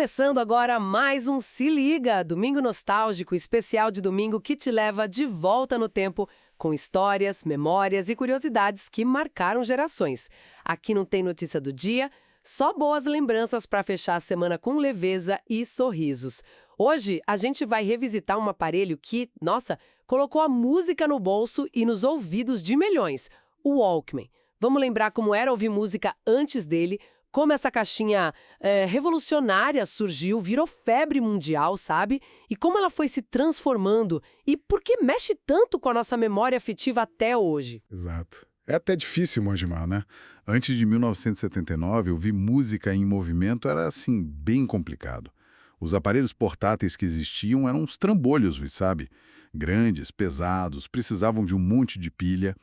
Começando agora mais um Se Liga, Domingo Nostálgico, especial de domingo que te leva de volta no tempo com histórias, memórias e curiosidades que marcaram gerações. Aqui não tem notícia do dia, só boas lembranças para fechar a semana com leveza e sorrisos. Hoje a gente vai revisitar um aparelho que, nossa, colocou a música no bolso e nos ouvidos de milhões, o Walkman. Vamos lembrar como era ouvir música antes dele, como essa caixinha revolucionária surgiu, virou febre mundial, sabe? E como ela foi se transformando e por que mexe tanto com a nossa memória afetiva até hoje. Exato. É até difícil imaginar, né? Antes de 1979, ouvir música em movimento era, assim, bem complicado. Os aparelhos portáteis que existiam eram uns trambolhos, sabe? Grandes, pesados, precisavam de um monte de pilha.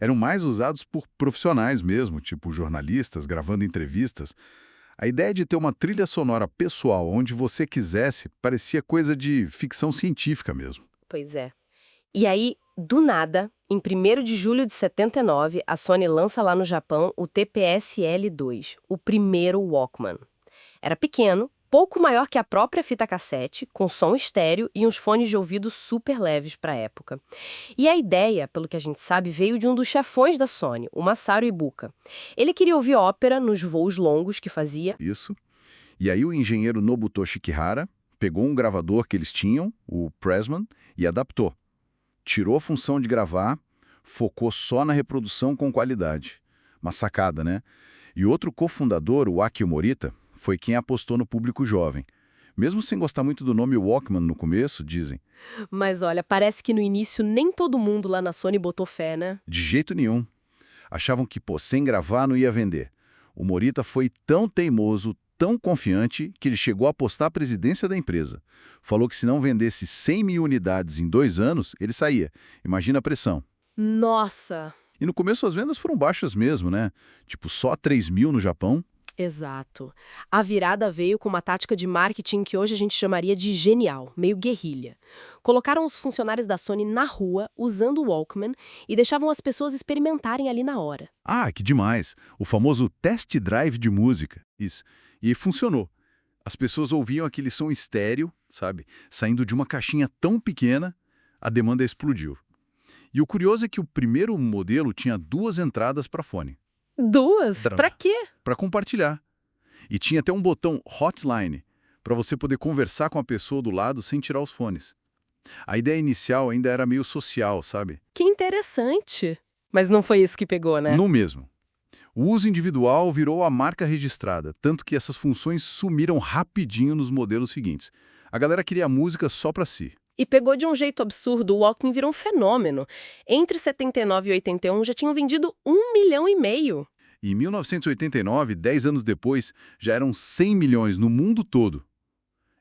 Eram mais usados por profissionais mesmo, tipo jornalistas gravando entrevistas. A ideia de ter uma trilha sonora pessoal onde você quisesse parecia coisa de ficção científica mesmo. Pois é. E aí, do nada, em 1º de julho de 79, a Sony lança lá no Japão o TPSL-2, o primeiro Walkman. Era pequeno, pouco maior que a própria fita cassete, com som estéreo e uns fones de ouvido super leves para a época. E a ideia, pelo que a gente sabe, veio de um dos chefões da Sony, o Masaru Ibuka. Ele queria ouvir ópera nos voos longos que fazia. Isso. E aí o engenheiro Nobuto Shikihara pegou um gravador que eles tinham, o Pressman, e adaptou. Tirou a função de gravar, focou só na reprodução com qualidade. Uma sacada, né? E outro cofundador, o Akio Morita, foi quem apostou no público jovem. Mesmo sem gostar muito do nome Walkman no começo, dizem. Mas olha, parece que no início nem todo mundo lá na Sony botou fé, né? De jeito nenhum. Achavam que, sem gravar não ia vender. O Morita foi tão teimoso, tão confiante, que ele chegou a apostar a presidência da empresa. Falou que se não vendesse 100 mil unidades em 2 anos, ele saía. Imagina a pressão. Nossa! E no começo as vendas foram baixas mesmo, né? Tipo, só 3 mil no Japão. Exato. A virada veio com uma tática de marketing que hoje a gente chamaria de genial, meio guerrilha. Colocaram os funcionários da Sony na rua, usando o Walkman, e deixavam as pessoas experimentarem ali na hora. Ah, que demais! O famoso test drive de música. Isso. E funcionou. As pessoas ouviam aquele som estéreo, sabe? Saindo de uma caixinha tão pequena, a demanda explodiu. E o curioso é que o primeiro modelo tinha 2 entradas para fone. 2? Pra quê? Para compartilhar. E tinha até um botão hotline, para você poder conversar com a pessoa do lado sem tirar os fones. A ideia inicial ainda era meio social, sabe? Que interessante. Mas não foi isso que pegou, né? No mesmo. O uso individual virou a marca registrada, tanto que essas funções sumiram rapidinho nos modelos seguintes. A galera queria música só para si. E pegou de um jeito absurdo, o Walkman virou um fenômeno. Entre 79 e 81 já tinham vendido 1,5 milhão. E em 1989, 10 anos depois, já eram 100 milhões no mundo todo.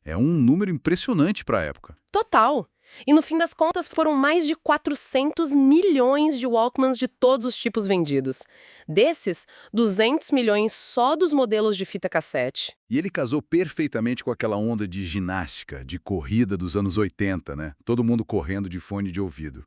É um número impressionante para a época. Total. E no fim das contas foram mais de 400 milhões de Walkmans de todos os tipos vendidos. Desses, 200 milhões só dos modelos de fita cassete. E ele casou perfeitamente com aquela onda de ginástica, de corrida dos anos 80, né? Todo mundo correndo de fone de ouvido.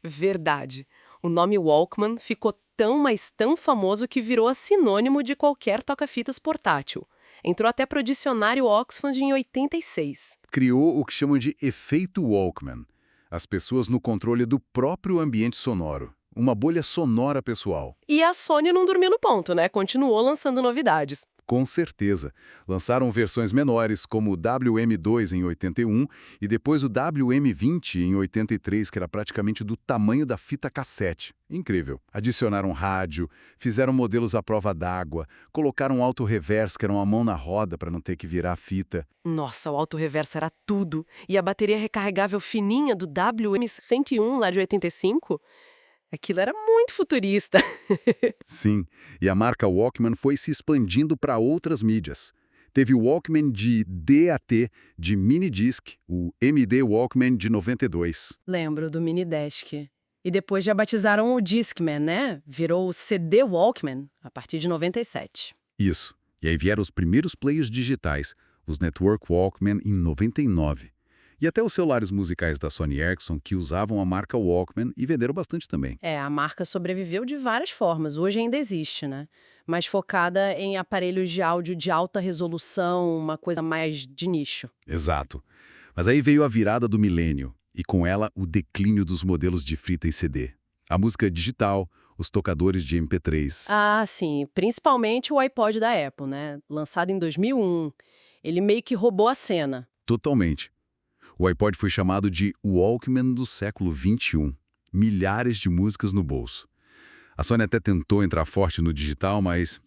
Verdade. O nome Walkman ficou tão, mas tão famoso que virou sinônimo de qualquer toca-fitas portátil. Entrou até para o dicionário Oxford em 86. Criou o que chamam de efeito Walkman. As pessoas no controle do próprio ambiente sonoro. Uma bolha sonora pessoal. E a Sony não dormiu no ponto, né? Continuou lançando novidades. Com certeza. Lançaram versões menores, como o WM2 em 81 e depois o WM20 em 83, que era praticamente do tamanho da fita cassete. Incrível. Adicionaram rádio, fizeram modelos à prova d'água, colocaram um auto-reverse, que era uma mão na roda para não ter que virar a fita. Nossa, o auto-reverse era tudo. E a bateria recarregável fininha do WM101 lá de 85? Aquilo era muito futurista. Sim, e a marca Walkman foi se expandindo para outras mídias. Teve o Walkman de DAT, de minidisc, o MD Walkman de 92. Lembro do Minidesk. E depois já batizaram o Discman, né? Virou o CD Walkman, a partir de 97. Isso. E aí vieram os primeiros players digitais, os Network Walkman em 99. E até os celulares musicais da Sony Ericsson, que usavam a marca Walkman e venderam bastante também. A marca sobreviveu de várias formas, hoje ainda existe, né? Mas focada em aparelhos de áudio de alta resolução, uma coisa mais de nicho. Exato. Mas aí veio a virada do milênio, e com ela o declínio dos modelos de fita e CD. A música digital, os tocadores de MP3. Ah, sim, principalmente o iPod da Apple, né? Lançado em 2001. Ele meio que roubou a cena. Totalmente. O iPod foi chamado de Walkman do século XXI. Milhares de músicas no bolso. A Sony até tentou entrar forte no digital, mas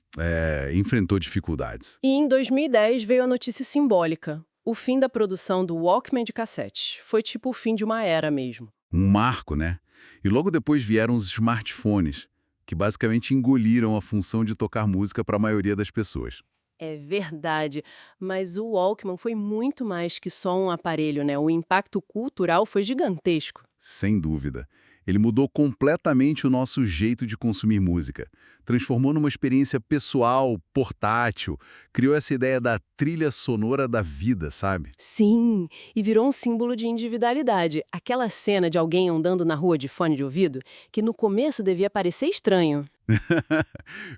enfrentou dificuldades. E em 2010 veio a notícia simbólica. O fim da produção do Walkman de cassete. Foi tipo o fim de uma era mesmo. Um marco, né? E logo depois vieram os smartphones, que basicamente engoliram a função de tocar música para a maioria das pessoas. É verdade, mas o Walkman foi muito mais que só um aparelho, né? O impacto cultural foi gigantesco. Sem dúvida. Ele mudou completamente o nosso jeito de consumir música. Transformou numa experiência pessoal, portátil. Criou essa ideia da trilha sonora da vida, sabe? Sim, e virou um símbolo de individualidade. Aquela cena de alguém andando na rua de fone de ouvido, que no começo devia parecer estranho.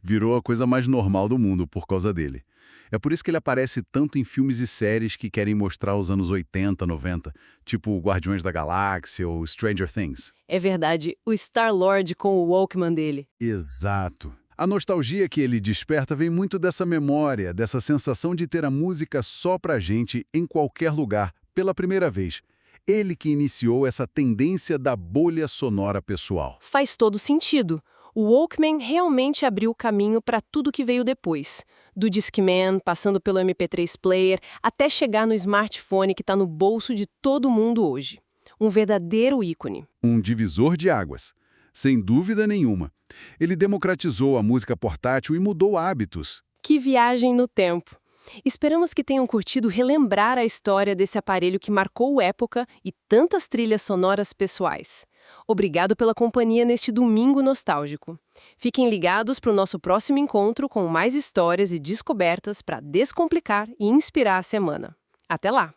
Virou a coisa mais normal do mundo por causa dele. É por isso que ele aparece tanto em filmes e séries que querem mostrar os anos 80, 90, tipo Guardiões da Galáxia ou Stranger Things. É verdade, o Star-Lord com o Walkman dele. Exato. A nostalgia que ele desperta vem muito dessa memória, dessa sensação de ter a música só pra gente, em qualquer lugar, pela primeira vez. Ele que iniciou essa tendência da bolha sonora pessoal. Faz todo sentido. O Walkman realmente abriu o caminho para tudo que veio depois. Do Discman, passando pelo MP3 Player, até chegar no smartphone que está no bolso de todo mundo hoje. Um verdadeiro ícone. Um divisor de águas. Sem dúvida nenhuma. Ele democratizou a música portátil e mudou hábitos. Que viagem no tempo! Esperamos que tenham curtido relembrar a história desse aparelho que marcou época e tantas trilhas sonoras pessoais. Obrigado pela companhia neste domingo nostálgico. Fiquem ligados para o nosso próximo encontro com mais histórias e descobertas para descomplicar e inspirar a semana. Até lá!